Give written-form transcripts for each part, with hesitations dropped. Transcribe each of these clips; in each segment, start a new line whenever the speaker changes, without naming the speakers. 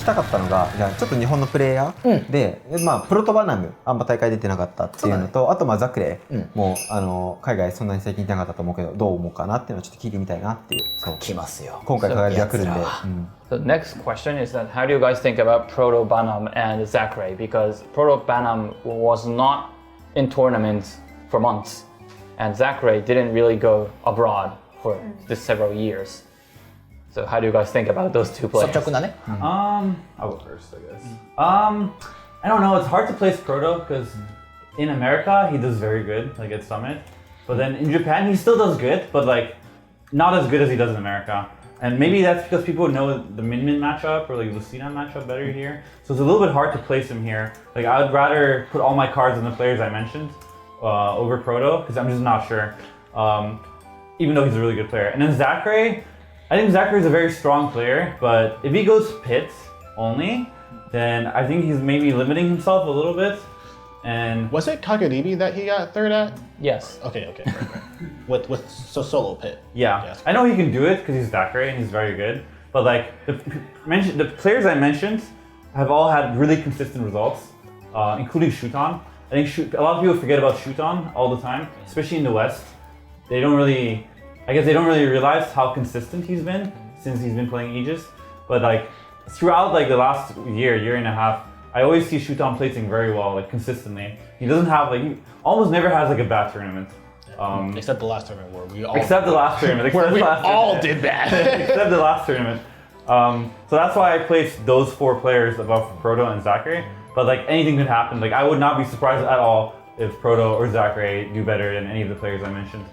きたかったのが、じゃあちょっと日本のプレイヤーで、まあプロとバナムあんま大会出てなかったっていうのと、あとまあザクレも海外そんなに最近出なかったと思うけど、どう思うかなっていうのをちょっと聞いてみたいなっていう。そう
来ますよ。
今回輝きが来るんで。
So the next question is that how do you guys think about Proto Banam and Zachary? Because Proto Banam was not in tournaments for months, and Zachary didn't really go abroad for this several years. So how do you guys think about those two players?
率直なね。
I'll go first, I guess. I don't know. It's hard to place Proto because in America he does very good, like at Summit. But then in Japan he still does good, but like not as good as he does in America. And maybe that's because people know the Min matchup or like Lucina matchup better here. So it's a little bit hard to place him here. Like I would rather put all my cards on the players I mentioned over Proto because I'm just not sure. Even though he's a really good player. And then Zachary. I think Zachary is a very strong player, but if he goes pit only, then I think he's maybe limiting himself a little bit. And
was it Kakaribi that he got third at?
Yes.
Okay. Right. with solo pit.
Yeah, I know he can do it because he's Zachary and he's very good. But like the players I mentioned have all had really consistent results, including Shuton. I think a lot of people forget about Shuton all the time, especially in the West. They don't really realize how consistent he's been since he's been playing Aegis. But like throughout like the last year and a half, I always see Shuton placing very well, like consistently. He doesn't have he almost never has like a bad tournament.
Except the last tournament where we all did bad.
Except the last tournament. So that's why I placed those four players above Proto and Zachary. But like anything could happen. Like I would not be surprised at all if Proto or Zachary do better than any of the players I mentioned.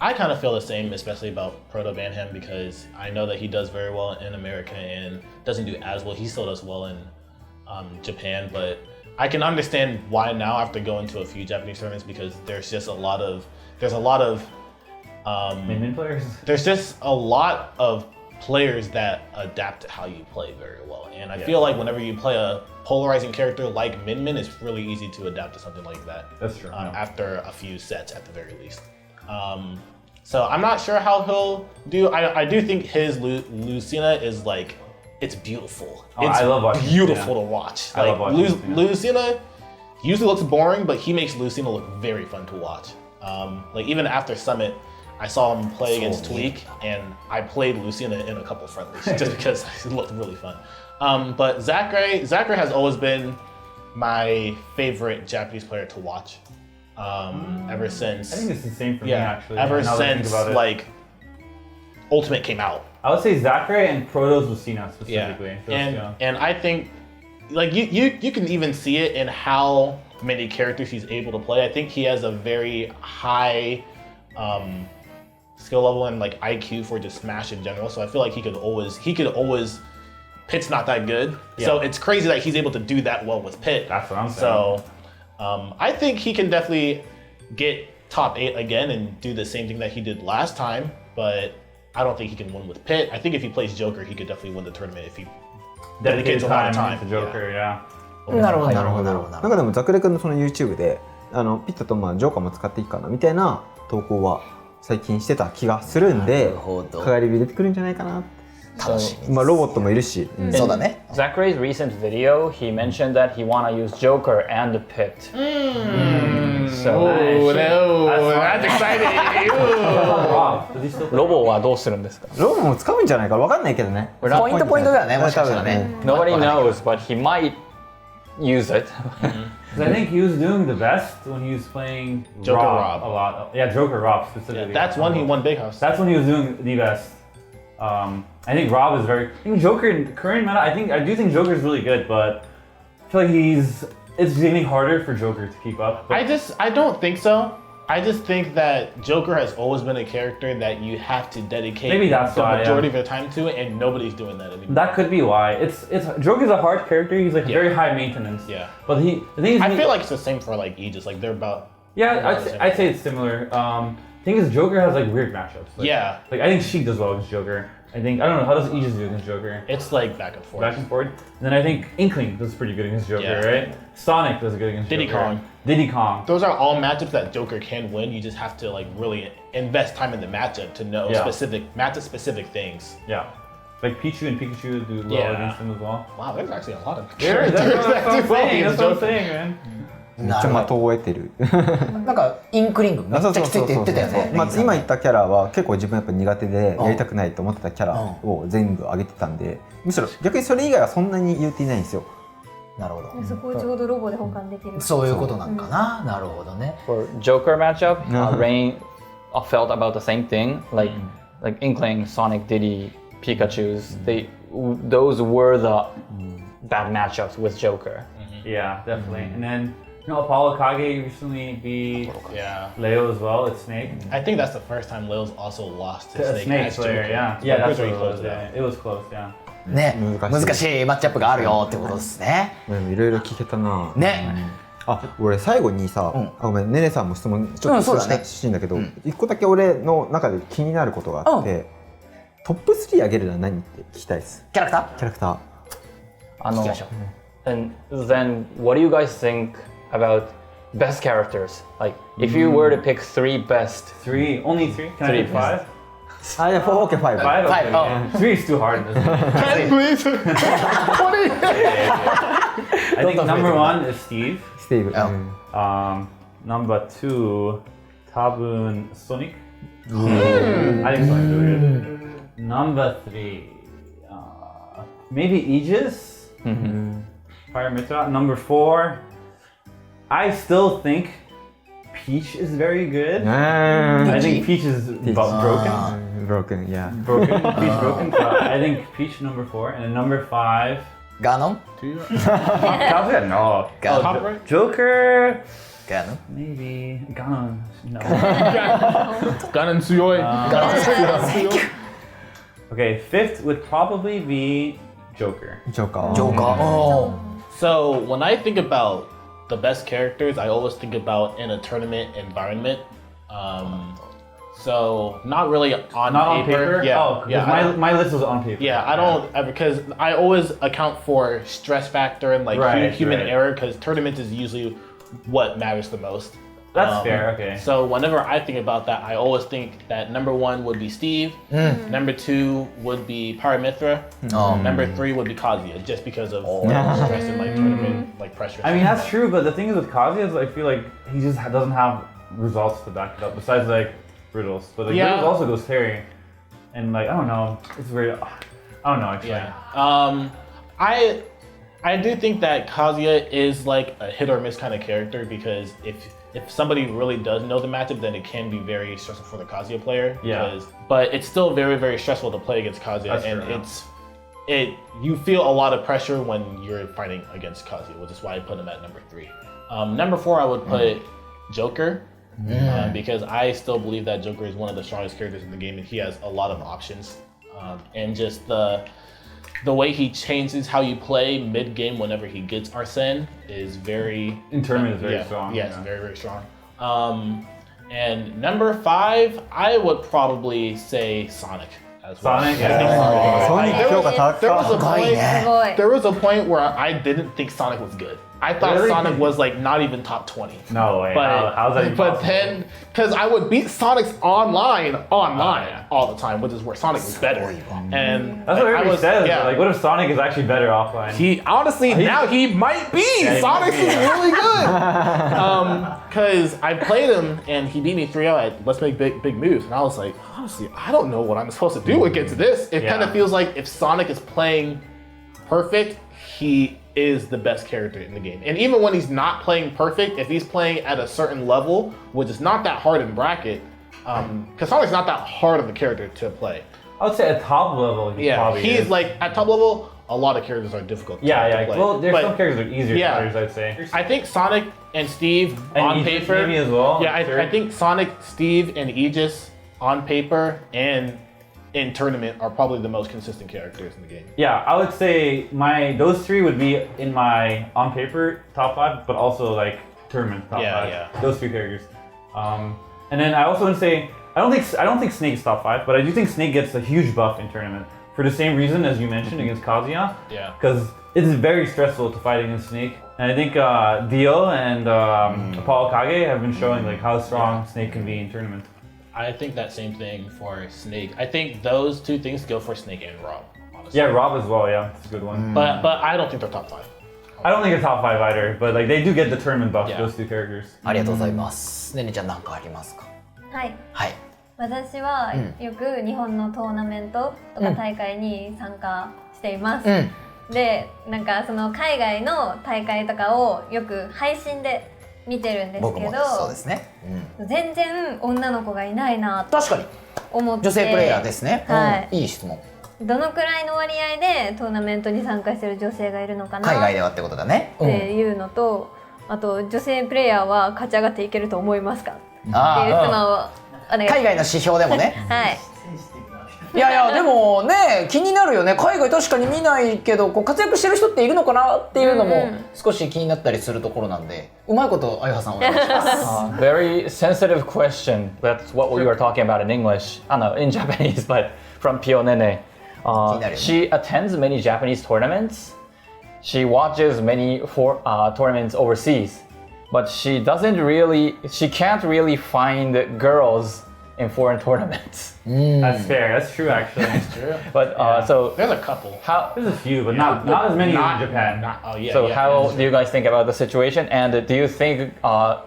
I kind of feel the same, especially about Proto Banham, because I know that he does very well in America and doesn't do as well. He still does well in Japan, but I can understand why now after going to a few Japanese tournaments, because there's a lot of
Min players.
There's just a lot of players that adapt to how you play very well, and I feel like whenever you play a polarizing character like Min, it's really easy to adapt to something like that.
That's true.
After a few sets at the very least. So I'm not sure how he'll do. I do think his Lucina is like, it's beautiful. It's
I love watching
beautiful to watch.
I love watching
Lucina usually looks boring, but he makes Lucina look very fun to watch. Like even after Summit, I saw him play against Tweak, and I played Lucina in a couple friendlies just because it looked really fun. But Zachary has always been my favorite Japanese player to watch. Ever since
I think it's the same for me actually.
Ever since like Ultimate came out.
I would say Zachary and Proto's Lucina specifically.
And I think like you can even see it in how many characters he's able to play. I think he has a very high skill level and like IQ for just Smash in general. So I feel like he could always Pit's not that good. So it's crazy that he's able to do that well with Pit.
That's what I'm saying.
So I think he can definitely get top 8 again and do the same thing that he did last time, but I don't think he can win with Pit. I think if he plays Joker, he could definitely win the tournament if he dedicates a lot of time
to Joker. Yeah.
なるほど。
なんかでもザクレ君のその YouTube でピットとまあジョーカーも使っていいかなみたいな投稿は最近してた気がするんで、輝り出てくるんじゃないかな。
楽しみです。
まあロボットもいるし。
そうだね。
Zachary's recent video, he mentioned that he wanna use Joker and the Pit. So
that's exciting.
ロボはどうするんですか？
ロボも使うんじゃないかわかんないけどね。
ポイントだよね、もしかしたらね。
Nobody knows, but he might use it.
I think he was doing the best when he was playing
Joker
Rob
Rob.
a lot. Yeah, Joker Rob specifically.
That's when he won Big House.
That's when he was doing the best. I think Rob is very. I think Joker in current meta. I do think Joker is really good, but I feel like it's getting harder for Joker to keep up.
I don't think so. I just think that Joker has always been a character that you have to dedicate the majority of your time to, and nobody's doing that anymore.
That could be why. It's Joker's a hard character. He's like very high maintenance.
Yeah.
But the thing is,
I feel like it's the same for like Aegis. Like they're about.
Yeah, I'd say it's similar. Thing is, Joker has like weird matchups. Like,
yeah.
Like I think Sheik does well against Joker. I don't know, how does Aegis do against Joker?
It's like back and forth.
Back and forth. And then I think Inkling does pretty good against Joker, right? Sonic does good against Joker. Diddy Kong.
Those are all matchups that Joker can win. You just have to like really invest time in the matchup to know specific things.
Yeah. Like Pichu and Pikachu do well
Yeah.
against him as well.
Wow, there's actually a lot of
That's what I'm saying. That's what I'm
Joker.
saying, man.
めっちゃ的を得てる
なんかインクリングめっちゃきついって言ってたよね。
まあ、今言ったキャラは結構自分やっぱ苦手でやりたくないと思ってたキャラを全部上げてたんで、むしろ逆にそれ以外はそんなに言うていないんですよ。
なるほど。
そこをちょうどロボで保管できる。
そういうことなんかな。なるほどね。
For Joker matchup, Rain felt about the same thing. Like Inkling, Sonic, Diddy, Pikachu's. Those were the bad matchups with Joker.
Yeah, definitely. And then, Apollo Kage recently beat
Yeah.
Leo as well. It's Snake.
I think that's the first time Leo's also lost to Snake
Snake
as
player,
Joker.
yeah.
So
Yeah, that's
pretty
what it was.
close
Yeah.
now.
It was close, yeah.
ね、難しいマッチアップがあるよってことですね。
いろいろ聞けたな。
ね。
あ、俺最後にさ、あ、ごめん、ねねさんも質問ちょっとしてほしいんだけど、一個だけ俺の中で気になることがあって、トップ3上げるのは何って聞きたいです。
キャラクター？
キャラクター。
聞きましょう。
And then, what do you guys think about best characters? Like, if you were to pick 3 best,
Three, only three? Can I
Three.
pick five?
あ、いや、4OK、5。
Five? Okay,
Five, oh.
yeah. Three is too hard.
Please.
I think number one is Steve.
スティーブ。
Number two, Tabun Sonic. I think Sonic's really good. Number three, maybe Aegis. Fire Mitra. Number four, I still think Peach is very good. I think Peach is broken.
Broken, yeah.
Broken. Peach broken. So I think Peach number 4, and then number 5.
ガノン？
Kazuya, no.
Top right?
Joker.
ガノン？
Maybe Ganon. No.
Ganon Suyoi.
Okay, 5th would probably be Joker.
ジョーカー。
ジョーカー。
So when I think about the best characters, I always think about in a tournament environment. So not really on
Not on paper.
Yeah,
Oh,
yeah.
my list was on paper.
Yeah, I don't because I always account for stress factor and like
Right,
human
right.
error because tournaments is usually what matters the most.
That's fair. Okay.
So whenever I think about that, I always think that number 1 would be Steve, number 2 would be Paramithra, number 3 would be Kazuya, just because of stress and like tournament like pressure.
I mean that's true, but the thing is with Kazuya is I feel like he just doesn't have results to back it up besides like Riddles, but like
Yeah.
Riddles also goes Terry, and like I don't know, it's very I don't know actually.
Yeah. I do think that Kazuya is like a hit or miss kind of character because if somebody really does know the matchup, then it can be very stressful for the Kazuya player.
Yeah.
But it's still very, very stressful to play against Kazuya,
That's
and
true, yeah.
you feel a lot of pressure when you're fighting against Kazuya, which is why I put him at number 3. Number 4, I would put Joker. Because I still believe that Joker is one of the strongest characters in the game and he has a lot of options. And just the way he changes how you play mid-game whenever he gets Arsene is very...
In tournament is very strong.
Yes, very, very strong. And number 5, I would probably say Sonic as well.
Sonic,
I think
yeah.
Sonic.
Sonic 評価高
There was a
高い
point...
ね。
すごい。
There was a point where I didn't think Sonic was good. I thought
Really?
Sonic was like not even top 20.
No way.
But,
How's that even
but
possible?
then, because I would beat Sonic's online
yeah.
all the time, which is where Sonic was better. And
That's what
I
everybody
was,
says.
yeah.
Like, what if Sonic is actually better offline?
He honestly now he might be.
Yeah, he
Sonic
might be,
is
yeah.
really good. Because I played him and he beat me 3-0 at Let's Make Big Moves, and I was like, honestly, I don't know what I'm supposed to do against this. It kind
Yeah.
of feels like if Sonic is playing perfect, he is the best character in the game. And even when he's not playing perfect, if he's playing at a certain level, which is not that hard in bracket, because Sonic's not that hard of a character to play.
I would say at top level, he
Yeah,
probably
he's
is.
like at top level. A lot of characters are difficult. to play.
Well, there's
But
some characters that are easier
yeah.
fighters, I'd say.
I think Sonic and Steve
And
on
Aegis
paper.
maybe as well,
Yeah,
sure.
I think Sonic, Steve, and Aegis on paper and in tournament are probably the most consistent characters in the game.
Yeah, I would say those 3 would be in my on paper top 5, but also like tournament top 5.
Yeah.
Those 3 characters. And then I also want to say I don't think Snake's top 5, but I do think Snake gets a huge buff in tournament for the same reason as you mentioned against Kazuya.
Yeah.
Because it is very stressful to fight against Snake, and I think Dio and Apollo Kage have been showing like how strong Snake can be in tournament.
I think that same thing for Snake. I think those two things go for Snake and Rob.
Yeah, Rob as well. Yeah, it's a good one.
But I don't think they're top 5.
I don't think it's top 5 either, but like they do get determined by
Yeah.
those two characters.
ありがとうございます。ねねちゃん何かありますか？
はい
はい。
私はよく日本のトーナメントとか大会に参加しています、でなんかその海外の大会とかをよく配信で見てるんです
僕も
けど、
そうですね。
全然女の子がいないなと
確かに
思って、
女性プレイヤーですね。
はい
いい質問。
どのくらいの割合でトーナメントに参加してる女性がいるのかな
海外ではってことだね。
っていうのと、あと女性プレイヤーは勝ち上がっていけると思いますかっていう質問をお願いします。
海外の指標でもね。
はい。
いやいやでもね気になるよね。海外確かに見ないけどこう活躍してる人っているのかなっていうのも少し気になったりするところなんで、うまいことあゆはさんお願いします。
Very sensitive question. That's what we were talking about in English. I know in Japanese, but from Pio Nene. She attends many Japanese tournaments. She watches many tournaments overseas, but she can't really find girls in foreign tournaments.
That's fair. That's true, actually.
That's true.
But so
There's a couple.
There's a few, but not as many in Japan.
How do you guys think about the situation? And do you think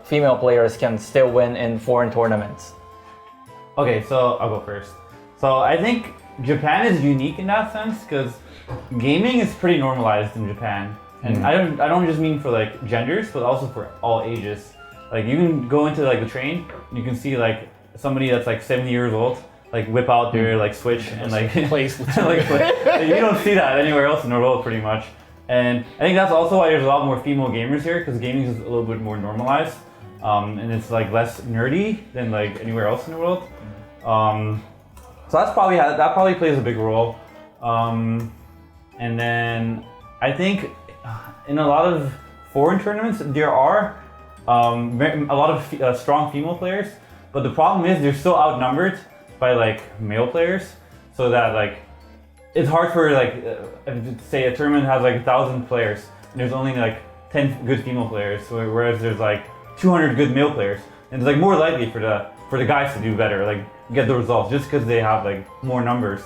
female players can still win in foreign tournaments?
Okay, so I'll go first. So I think Japan is unique in that sense because gaming is pretty normalized in Japan, and I don't just mean for like genders, but also for all ages. Like you can go into like the train, and you can see like somebody that's like 70 years old, like whip out their like Switch and like
plays.
like you don't see that anywhere else in the world pretty much. And I think that's also why there's a lot more female gamers here because gaming is a little bit more normalized, and it's like less nerdy than like anywhere else in the world. So that probably plays a big role. And then I think in a lot of foreign tournaments there are a lot of strong female players. But the problem is they're still outnumbered by like male players, so that like it's hard for like say a tournament has like 1,000 players and there's only like 10 good female players, whereas there's like 200 good male players, and it's like more likely for the guys to do better, like get the results just because they have like more numbers.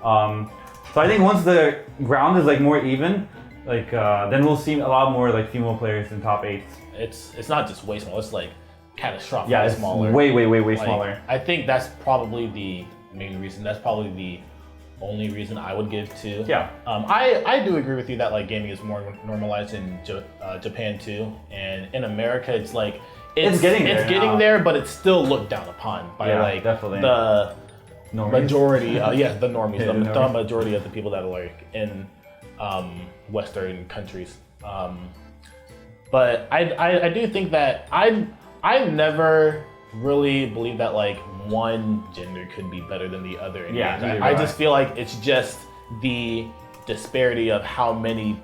So I think once the ground is like more even, like then we'll see a lot more like female players in top 8.
It's not just way small. It's like catastrophic.
Yeah, it's
smaller.
Way
Like,
smaller.
I think that's probably the main reason. That's probably the only reason I would give to.
Yeah.
I do agree with you that like gaming is more normalized in Japan too, and in America it's like it's getting there, but it's still looked down upon by like
definitely.
The
normies.
Majority. The normies. The majority of the people that are like in Western countries. But I do think that I've never really believed that like one gender could be better than the other in games. I just feel like it's just the disparity of how many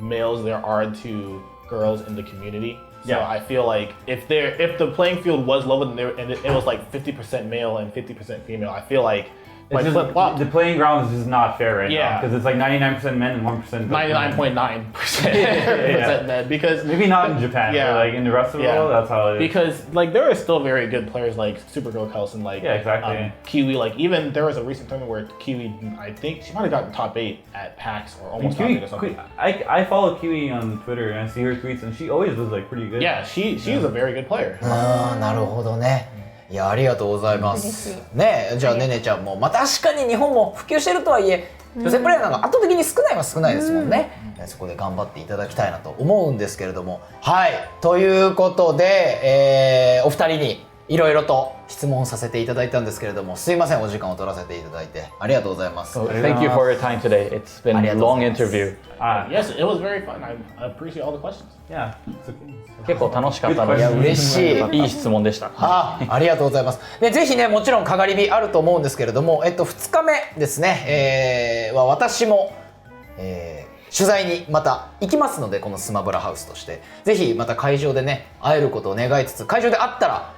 males there are to girls in the community. So I feel like if the playing field was level and it was like 50% male and 50% female, I feel like
the playing ground is just not fair right now because it's like 99% men and 1%
99.9% men, because
maybe not in Japan, but like in the rest of the world that's how it is.
Because like there are still very good players like Supergirl Kelson, like Kiwi. Like even there was a recent tournament where Kiwi, I think she might have gotten top 8 at PAX or almost top 8 or something.
I follow Kiwi on Twitter and I see her tweets and she always was like pretty good.
Yeah, she's a very good player.
なるほどね。いやありがとうございます。ね、じゃあねねちゃんも、まあ確かに日本も普及してるとはいえ、女性プレイヤーなんか圧倒的に少ないは少ないですもんね。そこで頑張っていただきたいなと思うんですけれども、はい。ということで、お二人にいろいろと質問させていただいたんですけれども、すいませんお時間を取らせていただいてありがとうございます。
Thank you for your time today. It's been a long interview.
Yes, it was very fun. I appreciate all the questions.
Yeah.
結構楽しかったので、
嬉しい。
いい質問でした。
ありがとうございます。でぜひねもちろんかがり火あると思うんですけれども、2日目ですね、は私も、取材にまた行きますので、このスマブラハウスとしてぜひまた会場でね会えることを願いつつ、会場で会ったら、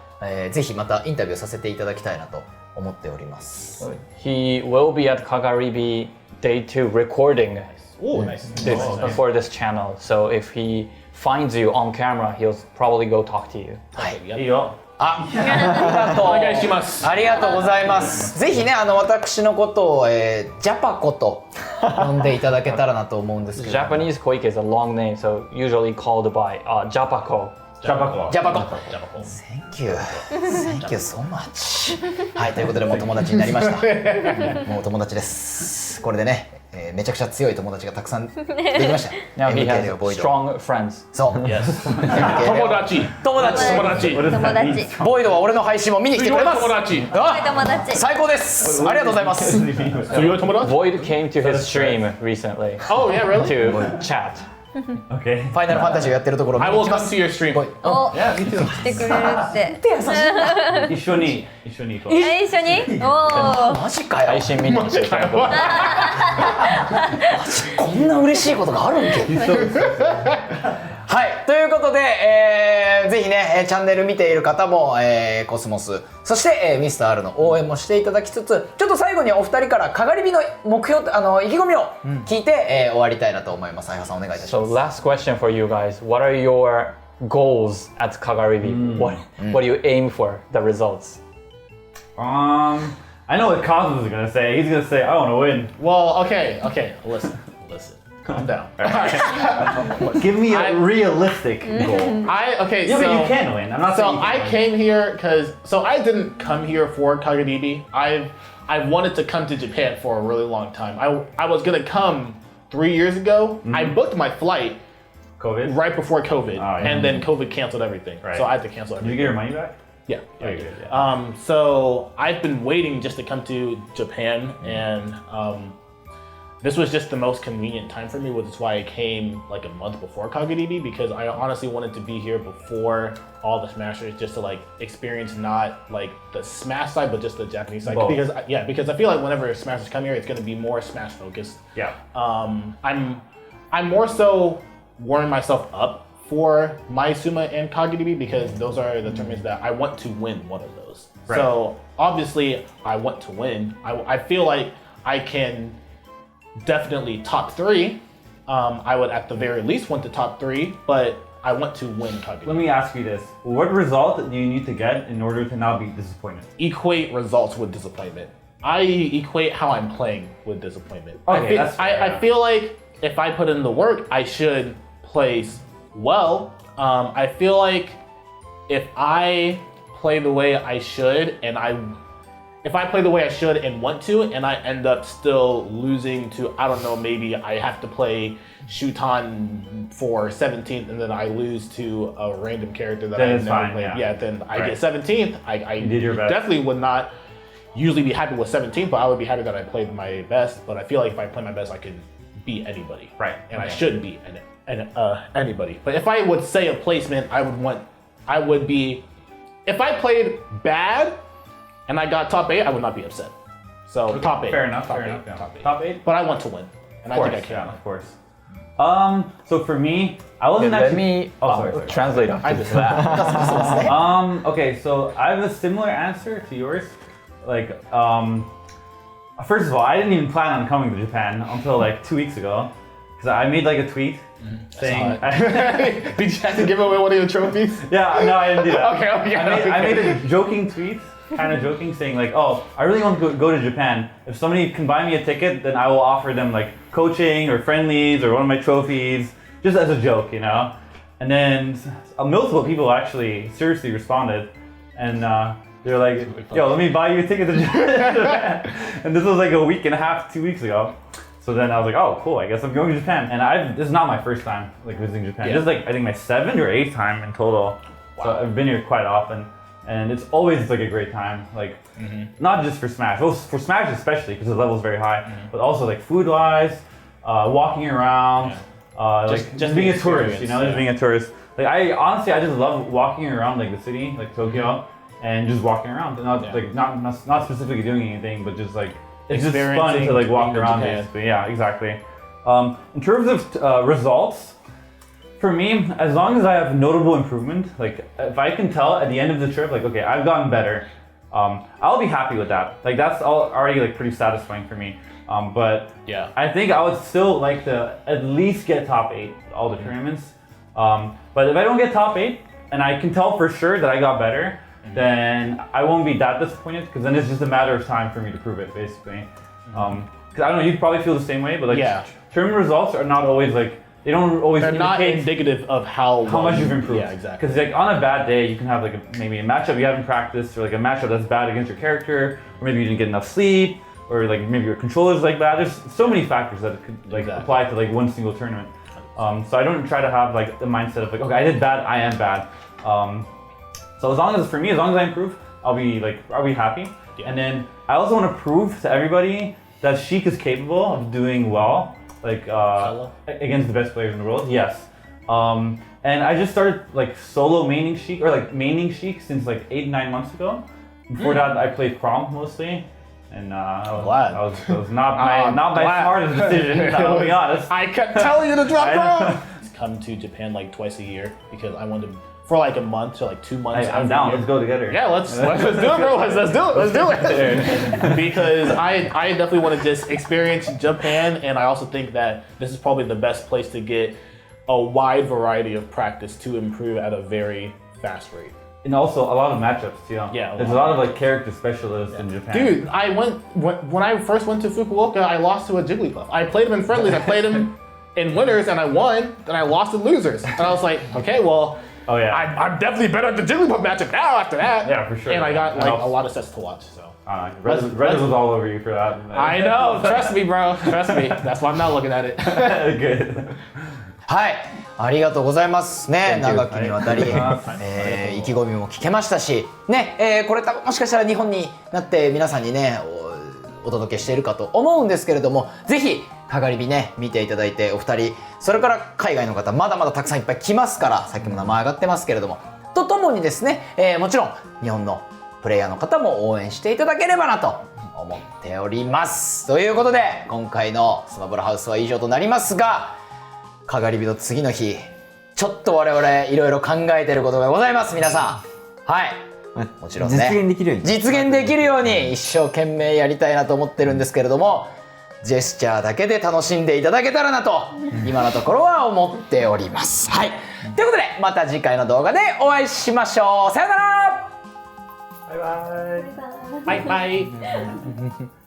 ぜひまたインタビューさせていただきたいなと思っております。
He will be at Kagaribi Day 2 recording for this channel. So if he finds you on camera, he'll probably go talk to you.
はい。
いいよ。
ありがとう。お願いします。ありがとうございます。ぜひね私のことを、ジャパコと呼んでいただけたらなと思うんですけど。
Japanese 小池 is a long name, so usually called by Japako.
Japako.
ジャパコ。Thank you. Thank you so much. はい、ということでもう友達になりました。もう友達です。これでね、めちゃくちゃ強い友達がたくさんできました。
Now he
MK では
has
ボイド。
strong friends.
そう。
Yes.
MK では
Tomodachi.
友達。
友達。
What does that
友
mean?
達
ボイドは俺の配信も見に来てくれます。
友達。
あ
友達
最高です。ありがとうございます。
So you're Tomodachi?
Void came to his stream recently
Oh yeah, really?
to chat.
Okay.
ファイナルファンタジーをやってるところを見
I
に
will
行きま
come
す。
to your stream.
ボイ
お
Yeah, me too.
来てくれるって
一緒に行こう。
一緒におお
マジかよ。
配信見に来てくれる。
こんな嬉しいことがあるんけ。はい、ということで、ぜひねチャンネル見ている方も、コスモスそして、Mr.R の応援もしていただきつつ、ちょっと最後にお二人からかがり火の目標意気込みを聞いて、終わりたいなと思います。相葉さんお願いいたし
So
ます。
last question for you guys. What are your goals at Kagaribi? What do you aim for the results?
I know what Cosmos is gonna say. He's gonna say, I want to win.
Well, okay. Listen. Calm down.
Give me a realistic goal.
Okay.
Yeah,
So
but you can win. I'm not
So
saying you
I
can't win.
came here because I didn't come here for Kagadibi. I wanted to come to Japan for a really long time. I was gonna come 3 years ago. I booked my flight
COVID?
right before COVID,
yeah.
and then COVID canceled everything.
Right.
So I had to cancel
Did you
everything.
get your money back?
Yeah.
Okay, good, yeah.
So I've been waiting just to come to Japan, and this was just the most convenient time for me, which is why I came like a month before Kagadibi, because I honestly wanted to be here before all the Smashers, just to like experience not like the Smash side, but just the Japanese side.
Both.
Because I feel like whenever Smashers come here, it's going to be more Smash focused.
Yeah.
I'm more so warming myself up for Maizuma and Kagadibi because those are the tournaments that I want to win one of those.
Right.
So obviously I want to win. I feel like I can definitely top 3. I would at the very least want the top 3, but I want to win Kagadibi.
Let me ask you this. What result do you need to get in order to not be disappointed?
Equate results with disappointment. I equate how I'm playing with disappointment.
Okay, that's fair,
I feel like if I put in the work, I should place well. I feel like if I play the way I should if I play the way I should and want to, and I end up still losing to, I don't know, maybe I have to play Shutan for 17th and then I lose to a random character that
Then
I've
it's
never
fine,
played.
yeah.
Then I
Right.
get 17th. I
did your best.
definitely would not usually be happy with 17th, but I would be happy that I played my best. But I feel like if I play my best, I can beat anybody.
Right,
And I
okay.
should beat anybody. But if I would say a placement, if I played bad and I got top 8, I would not be upset. So top 8.
Fair enough.
Top
Fair
8,
enough. Yeah.
Top 8.
Top 8?
But I want to win. And
Of
I
course,
think I can.
yeah, of course. So for me, I wasn't
Let
actually.
me
sorry.
translate after this.
Okay, so I have a similar answer to yours. Like, first of all, I didn't even plan on coming to Japan until like 2 weeks ago, because I made like a tweet saying.
Did you have to give away one of your trophies?
Yeah, no, I didn't do that.
Okay.
I made a joking tweet, kind of joking, saying like, "Oh, I really want to go to Japan. If somebody can buy me a ticket, then I will offer them like coaching or friendlies or one of my trophies, just as a joke, you know." And then multiple people actually seriously responded, and they're like, "Yo, let me buy you a ticket to Japan." And this was like a week and a half, 2 weeks ago. So then I was like, "Oh, cool! I guess I'm going to Japan." And this is not my first time like visiting Japan.
Yeah.
This is like I think my 7th or 8th time in total.
Wow.
So I've been here quite often, and it's always like a great time. Like not just for Smash, well for Smash especially because the level is very high, but also like food-wise, walking around, just being a tourist. You know, just being a tourist. Like I honestly, I just love walking around like the city, like Tokyo, and just walking around. Not specifically doing anything, but just like. It's just fun to like walk around basically. Yeah, exactly. In terms of results, for me, as long as I have notable improvement, like if I can tell at the end of the trip, like okay, I've gotten better, I'll be happy with that. Like that's already like pretty satisfying for me. But
Yeah.
I think I would still like to at least get top 8 all the tournaments. But if I don't get top 8 and I can tell for sure that I got better, then I won't be that disappointed because then it's just a matter of time for me to prove it, basically. Because because I don't know, you probably feel the same way, but like
Yeah.
tournament results are not always like they don't always
They're not
indicate
indicative of how
much you've improved.
Yeah, exactly.
Because like on a bad day, you can have like maybe a matchup you haven't practiced, or like a matchup that's bad against your character, or maybe you didn't get enough sleep, or like maybe your controller's like bad. There's so many factors that could like apply to like one single tournament. So I don't try to have like the mindset of like, okay, I did bad, I am bad. So as long as for me, as long as I improve, I'll be happy.
Yeah.
And then I also want to prove to everybody that Sheik is capable of doing well, like against the best players in the world. Yes. And I just started like solo maining Sheik, or like maining Sheik since like 8-9 months ago. Before that, I played Prom mostly, and that was not my smartest decision. I'll be honest.
I kept telling you to drop Prom. Come to Japan like twice a year because I wanted to, for like a month to like 2 months.
I'm down. Let's go together.
Yeah, let's do it, bro. Let's do it. Because I definitely want to just experience Japan, and I also think that this is probably the best place to get a wide variety of practice to improve at a very fast rate.
And also a lot of matchups too.
Yeah,
there's a lot of like character specialists in Japan.
Dude, I went when I first went to Fukuoka, I lost to a Jigglypuff. I played him in friendlies. I played him in winners, and I won. Then I lost in losers, and I was like, okay, well.
Oh yeah.
I'm definitely better at the Jigglypuff matchup now after that.
Yeah, for sure.
And I got like a lot of sets to watch. So.
Reddit was all over you for that.
I know. Trust me, bro. Trust me. That's why I'm not looking at it.
Good.
はい、ありがとうございますね。長きにわたり、意気込みも聞けましたし、ね、これ多分もしかしたら日本になって皆さんにね、お届けしているかと思うんですけれども、ぜひかがり火ね見ていただいて、お二人、それから海外の方まだまだたくさんいっぱい来ますから、さっきも名前上がってますけれども、とともにですね、もちろん日本のプレイヤーの方も応援していただければなと思っております。ということで今回のスマブラハウスは以上となりますが、かがり火の次の日、ちょっと我々いろいろ考えていることがございます。皆さん、はい、もちろんね、
実現できるように
実現できるように一生懸命やりたいなと思ってるんですけれども、ジェスチャーだけで楽しんでいただけたらなと今のところは思っております。はい、ということでまた次回の動画でお会いしましょう。さよなら。
バイバイ。
Bye bye.